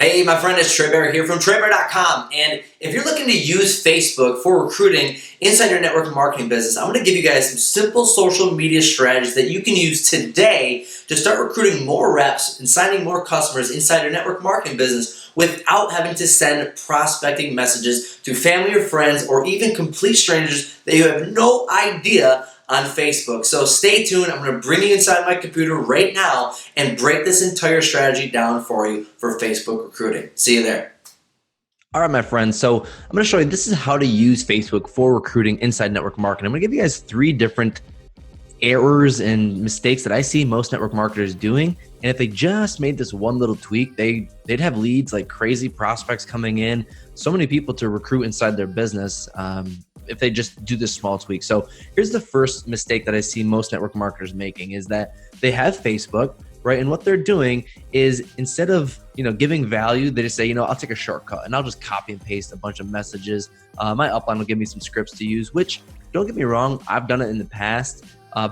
Hey, my friend, it's Trey Bear here from TreyBear.com. And if you're looking to use Facebook for recruiting inside your network marketing business, I'm going to give you guys some simple social media strategies that you can use today to start recruiting more reps and signing more customers inside your network marketing business without having to send prospecting messages to family or friends or even complete strangers that you have no idea on Facebook. So stay tuned. I'm going to bring you inside my computer right now and break this entire strategy down for you for Facebook recruiting. See you there. All right, my friends. So I'm going to show you, this is how to use Facebook for recruiting inside network marketing. I'm going to give you guys 3 different errors and mistakes that I see most network marketers doing. And if they just made this one little tweak, they'd have leads like crazy, prospects coming in, so many people to recruit inside their business if they just do this small tweak. So here's the first mistake that I see most network marketers making is that they have Facebook, right? And what they're doing is instead of, giving value, they just say, I'll take a shortcut and I'll just copy and paste a bunch of messages. My upline will give me some scripts to use, which, don't get me wrong, I've done it in the past.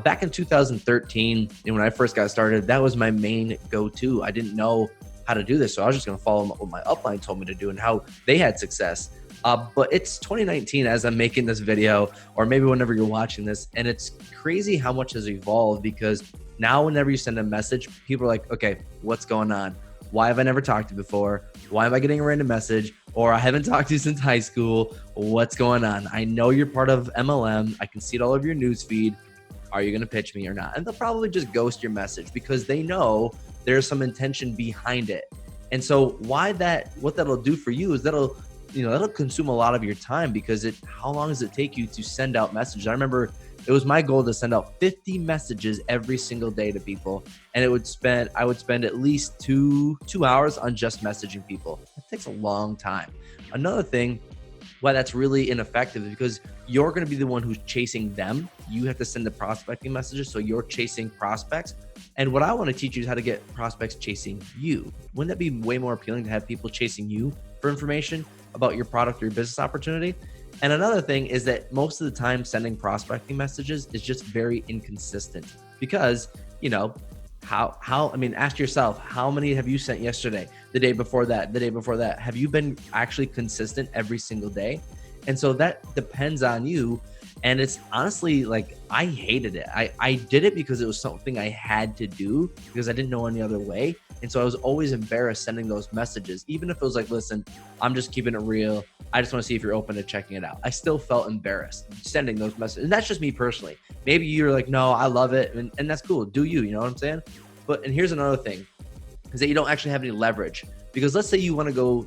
Back in 2013, when I first got started, that was my main go-to. I didn't know how to do this, so I was just going to follow what my upline told me to do and how they had success. But it's 2019 as I'm making this video, or maybe whenever you're watching this, and it's crazy how much has evolved, because now whenever you send a message, people are like, okay, what's going on? Why have I never talked to you before? Why am I getting a random message? Or I haven't talked to you since high school. What's going on? I know you're part of MLM. I can see it all over your newsfeed. Are you going to pitch me or not? And they'll probably just ghost your message because they know there's some intention behind it. And so what that'll do for you is that'll consume a lot of your time, because how long does it take you to send out messages? I remember it was my goal to send out 50 messages every single day to people. And I would spend at least two hours on just messaging people. It takes a long time. Another thing why that's really ineffective is because you're going to be the one who's chasing them. You have to send the prospecting messages, so you're chasing prospects. And what I want to teach you is how to get prospects chasing you. Wouldn't that be way more appealing to have people chasing you for information about your product or your business opportunity? And another thing is that most of the time sending prospecting messages is just very inconsistent, because, ask yourself, how many have you sent yesterday, the day before that? Have you been actually consistent every single day? And so that depends on you. And it's honestly, like, I hated it. I did it because it was something I had to do because I didn't know any other way. And so I was always embarrassed sending those messages, even if it was like, listen, I'm just keeping it real. I just want to see if you're open to checking it out. I still felt embarrassed sending those messages. And that's just me personally. Maybe you're like, no, I love it. And that's cool. Do you know what I'm saying? And here's another thing, is that you don't actually have any leverage. Because let's say you want to go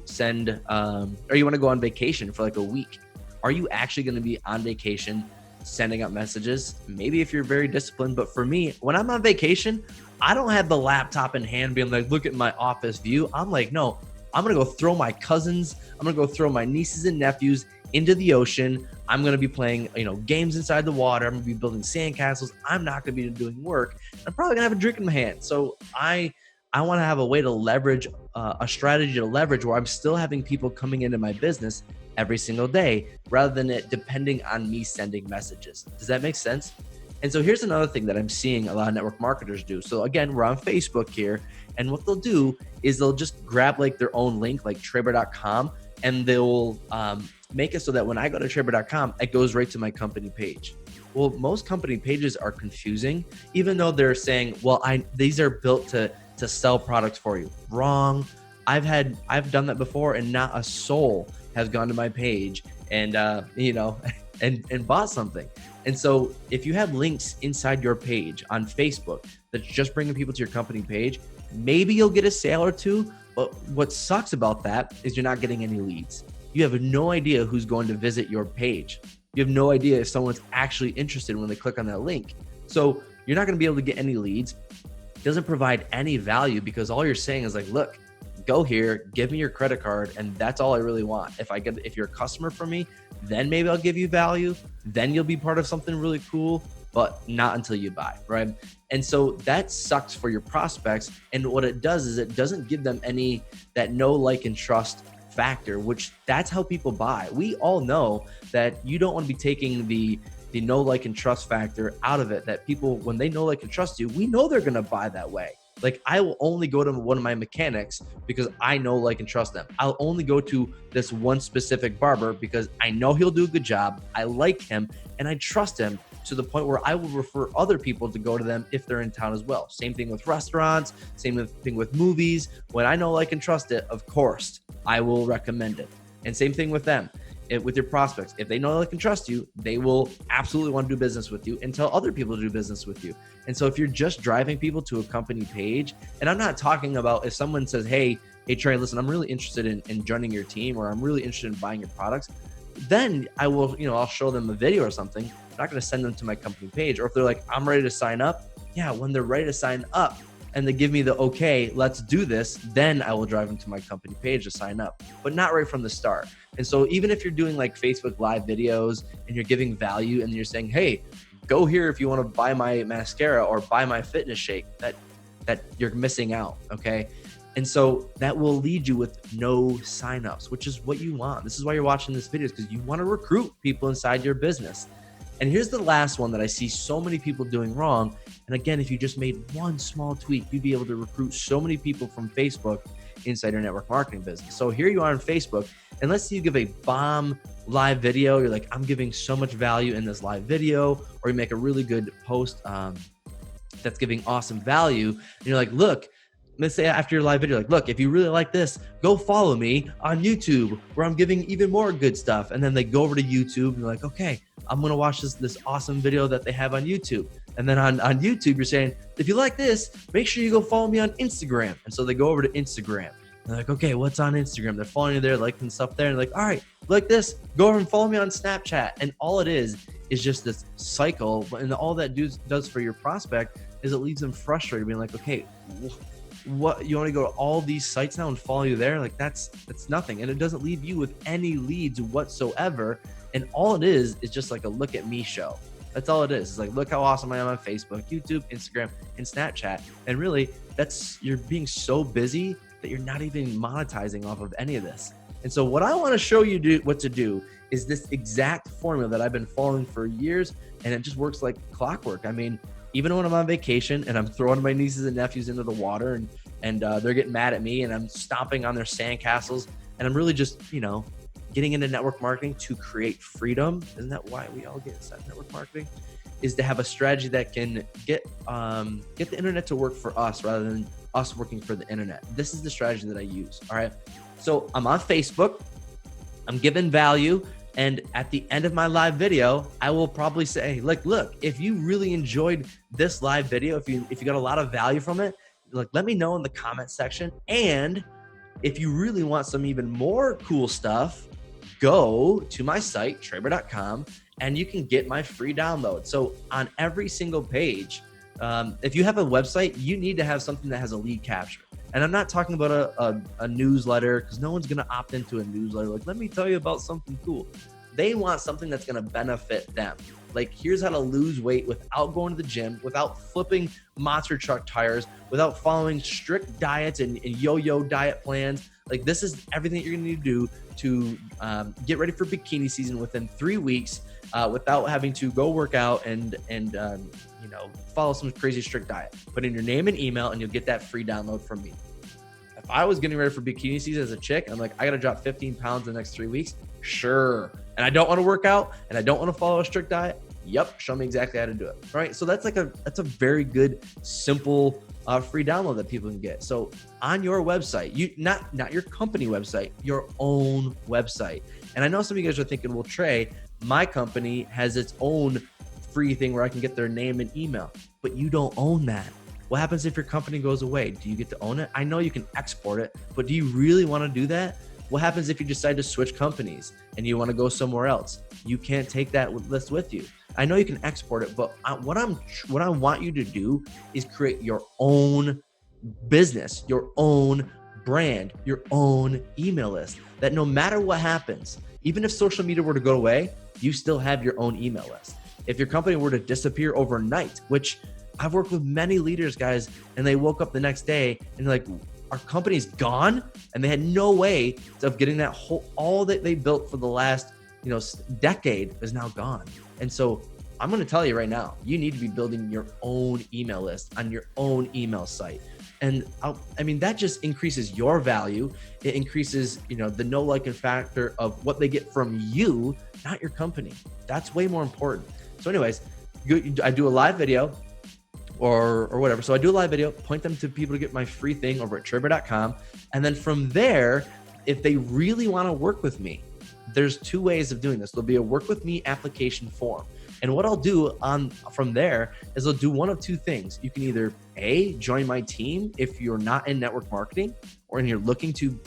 or you want to go on vacation for like a week. Are you actually going to be on vacation sending out messages? Maybe if you're very disciplined, but for me, when I'm on vacation, I don't have the laptop in hand being like, look at my office view. I'm like, no, I'm going to go throw my cousins. I'm going to go throw my nieces and nephews into the ocean. I'm going to be playing, games inside the water. I'm going to be building sandcastles. I'm not going to be doing work. I'm probably going to have a drink in my hand. So I want to have a way to leverage, a strategy to leverage where I'm still having people coming into my business every single day, rather than it depending on me sending messages. Does that make sense? And so here's another thing that I'm seeing a lot of network marketers do. So again, we're on Facebook here, and what they'll do is they'll just grab like their own link, like TreyBear.com, and they'll make it so that when I go to TreyBear.com, it goes right to my company page. Well, most company pages are confusing, even though they're saying, well, these are built to sell products for you. Wrong. I've done that before, and not a soul has gone to my page and and bought something. And so if you have links inside your page on Facebook that's just bringing people to your company page, maybe you'll get a sale or two. But what sucks about that is you're not getting any leads. You have no idea who's going to visit your page. You have no idea if someone's actually interested when they click on that link. So you're not going to be able to get any leads. It doesn't provide any value, because all you're saying is like, look, go here, give me your credit card, and that's all I really want. If you're a customer for me, then maybe I'll give you value. Then you'll be part of something really cool, but not until you buy, right? And so that sucks for your prospects. And what it does is it doesn't give them that know, like, and trust factor, which that's how people buy. We all know that you don't want to be taking the know, like, and trust factor out of it, that people, when they know, like, and trust you, we know they're going to buy that way. Like, I will only go to one of my mechanics because I know, like, and trust them. I'll only go to this one specific barber because I know he'll do a good job. I like him and I trust him to the point where I will refer other people to go to them if they're in town as well. Same thing with restaurants, same thing with movies. When I know, like, and trust it, of course, I will recommend it. And same thing with them. With your prospects, if they know they can trust you, they will absolutely want to do business with you and tell other people to do business with you. And so if you're just driving people to a company page, and I'm not talking about if someone says, hey Trey, listen, I'm really interested in joining your team, or I'm really interested in buying your products, then I will, I'll show them a video or something. I'm not going to send them to my company page. Or if they're like, I'm ready to sign up, when they're ready to sign up and they give me the okay, let's do this, then I will drive them to my company page to sign up, but not right from the start. And so even if you're doing like Facebook live videos and you're giving value and you're saying, hey, go here if you want to buy my mascara or buy my fitness shake, that you're missing out, okay? And so that will lead you with no signups, which is what you want. This is why you're watching this video, because you want to recruit people inside your business. And here's the last one that I see so many people doing wrong. And again, if you just made one small tweak, you'd be able to recruit so many people from Facebook inside your network marketing business. So here you are on Facebook, and let's say you give a bomb live video. You're like, I'm giving so much value in this live video, or you make a really good post that's giving awesome value. And you're like, look, let's say after your live video, like, look, if you really like this, go follow me on YouTube where I'm giving even more good stuff. And then they go over to YouTube and you're like, okay, I'm going to watch this awesome video that they have on YouTube. And then on YouTube, you're saying, if you like this, make sure you go follow me on Instagram. And so they go over to Instagram. They're like, okay, what's on Instagram? They're following you there, liking stuff there. And like, all right, like this, go over and follow me on Snapchat. And all it is just this cycle. And all that does for your prospect is it leaves them frustrated, being like, okay, what, you want to go to all these sites now and follow you there? Like that's nothing. And it doesn't leave you with any leads whatsoever. And all it is just like a look at me show. That's all it is. It's like, look how awesome I am on Facebook, YouTube, Instagram, and Snapchat. And really, you're being so busy that you're not even monetizing off of any of this. And so what I want to show you what to do is this exact formula that I've been following for years, and it just works like clockwork. I mean, even when I'm on vacation and I'm throwing my nieces and nephews into the water and they're getting mad at me and I'm stomping on their sandcastles, and I'm really just, getting into network marketing to create freedom. Isn't that why we all get inside network marketing? Is to have a strategy that can get the internet to work for us rather than us working for the internet. This is the strategy that I use. All right. So I'm on Facebook, I'm giving value. And at the end of my live video, I will probably say, like, look, if you really enjoyed this live video, if you got a lot of value from it, like, let me know in the comment section. And if you really want some even more cool stuff, go to my site, Traber.com, and you can get my free download. So on every single page, if you have a website, you need to have something that has a lead capture. And I'm not talking about a newsletter, because no one's going to opt into a newsletter. Like, let me tell you about something cool. They want something that's going to benefit them. Like, here's how to lose weight without going to the gym, without flipping monster truck tires, without following strict diets and yo-yo diet plans. Like, this is everything that you're going to need to do to get ready for bikini season within 3 weeks without having to go work out and follow some crazy strict diet. Put in your name and email and you'll get that free download from me. If I was getting ready for bikini season as a chick, I'm like, I got to drop 15 pounds in the next 3 weeks. Sure. And I don't want to work out and I don't want to follow a strict diet. Yep. Show me exactly how to do it. All right. So that's a very good, simple, free download that people can get. So on your website, not your company website, your own website. And I know some of you guys are thinking, well, Trey, my company has its own free thing where I can get their name and email, but you don't own that. What happens if your company goes away? Do you get to own it? I know you can export it, but do you really want to do that? What happens if you decide to switch companies and you want to go somewhere else? You can't take that list with you. I know you can export it, but what I want you to do is create your own business, your own brand, your own email list, that no matter what happens, even if social media were to go away, you still have your own email list. If your company were to disappear overnight, which I've worked with many leaders, guys, and they woke up the next day and they're like, our company's gone, and they had no way of getting that all that they built for the last decade is now gone. And so I'm going to tell you right now, you need to be building your own email list on your own email site. And I mean, that just increases your value. It increases, the know, like, and factor of what they get from you, not your company. That's way more important. So anyways, I do a live video or whatever. So I do a live video, point them to people to get my free thing over at Traber.com. And then from there, if they really want to work with me, there's two ways of doing this. There'll be a work with me application form. And what I'll do from there is I'll do one of two things. You can either join my team if you're not in network marketing, or you're looking to,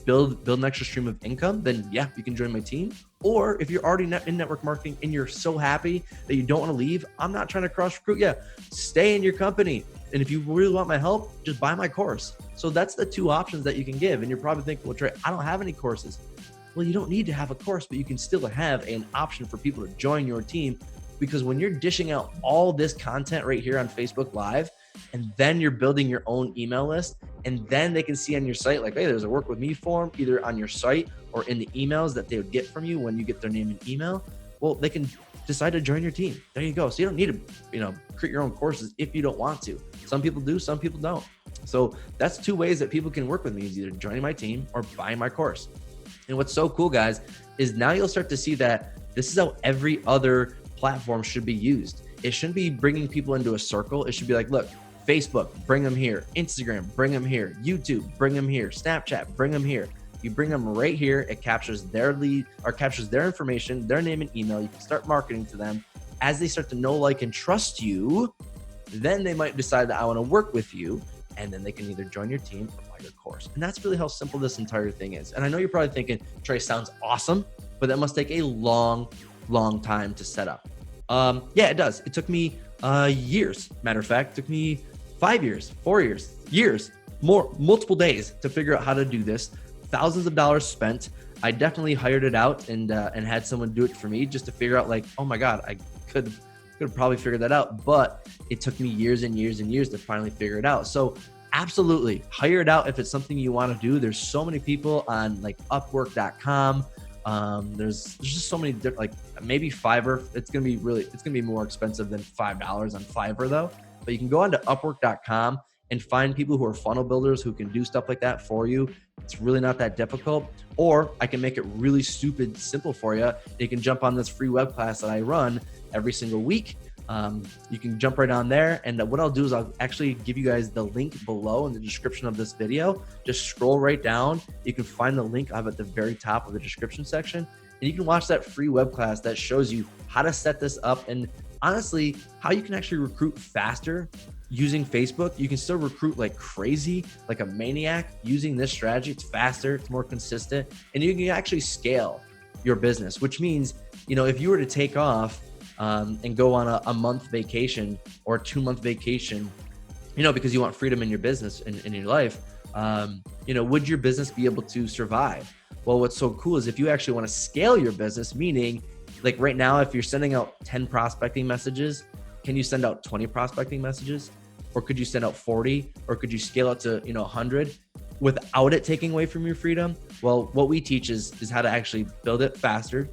build an extra stream of income, then yeah, you can join my team. Or if you're already in network marketing and you're so happy that you don't want to leave, I'm not trying to cross recruit you. Stay in your company. And if you really want my help, just buy my course. So that's the two options that you can give. And you're probably thinking, well, Trey, I don't have any courses. Well, you don't need to have a course, but you can still have an option for people to join your team, because when you're dishing out all this content right here on Facebook Live, and then you're building your own email list, and then they can see on your site, like, hey, there's a work with me form either on your site or in the emails that they would get from you when you get their name and email. Well, they can decide to join your team. There you go. So you don't need to, create your own courses if you don't want to. Some people do, some people don't. So that's two ways that people can work with me, is either joining my team or buying my course. And what's so cool, guys, is now you'll start to see that this is how every other platform should be used. It shouldn't be bringing people into a circle. It should be like, look, Facebook, bring them here. Instagram, bring them here. YouTube, bring them here. Snapchat, bring them here. You bring them right here. It captures their lead, or captures their information, their name and email. You can start marketing to them. As they start to know, like, and trust you, then they might decide that I want to work with you. And then they can either join your team or buy your course. And that's really how simple this entire thing is. And I know you're probably thinking, Trey, sounds awesome, but that must take a long time to set up. Yeah, it does. It took me years. Matter of fact, it took me 5 years, 4 years, multiple days to figure out how to do this. Thousands of dollars spent. I definitely hired it out and had someone do it for me just to figure out, like, oh my God, I could have probably figured that out, but it took me years and years and years to finally figure it out. So absolutely hire it out if it's something you want to do. There's so many people on, like, Upwork.com. There's just so many different, like, maybe Fiverr. It's gonna be more expensive than $5 on Fiverr though. But you can go onto Upwork.com and find people who are funnel builders who can do stuff like that for you. It's really not that difficult. Or I can make it really stupid simple for you. You can jump on this free web class that I run every single week. You can jump right on there. And what I'll do is I'll actually give you guys the link below in the description of this video. Just scroll right down. You can find the link at the very top of the description section. And you can watch that free web class that shows you how to set this up, and honestly, how you can actually recruit faster using Facebook. You can still recruit like crazy, like a maniac, using this strategy. It's faster, it's more consistent, and you can actually scale your business, which means, if you were to take off and go on a month vacation or a 2-month vacation, because you want freedom in your business and in your life, would your business be able to survive? Well, what's so cool is if you actually want to scale your business, meaning, like, right now, if you're sending out 10 prospecting messages, can you send out 20 prospecting messages? Or could you send out 40? Or could you scale out to, 100 without it taking away from your freedom? Well, what we teach is how to actually build it faster,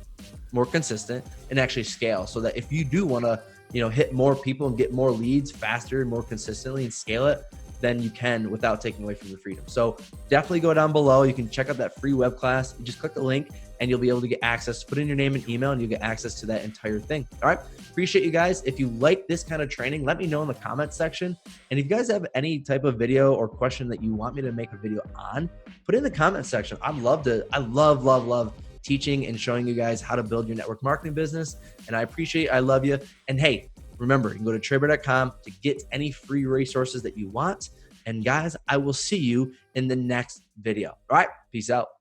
more consistent, and actually scale, so that if you do want to, hit more people and get more leads faster and more consistently and scale it, then you can without taking away from your freedom. So definitely go down below. You can check out that free web class. You just click the link and you'll be able to get access. Put in your name and email and you'll get access to that entire thing. All right. Appreciate you guys. If you like this kind of training, let me know in the comment section. And if you guys have any type of video or question that you want me to make a video on, put it in the comment section. I love teaching and showing you guys how to build your network marketing business. And I love you. And hey, remember, you can go to Traber.com to get any free resources that you want. And guys, I will see you in the next video. All right, peace out.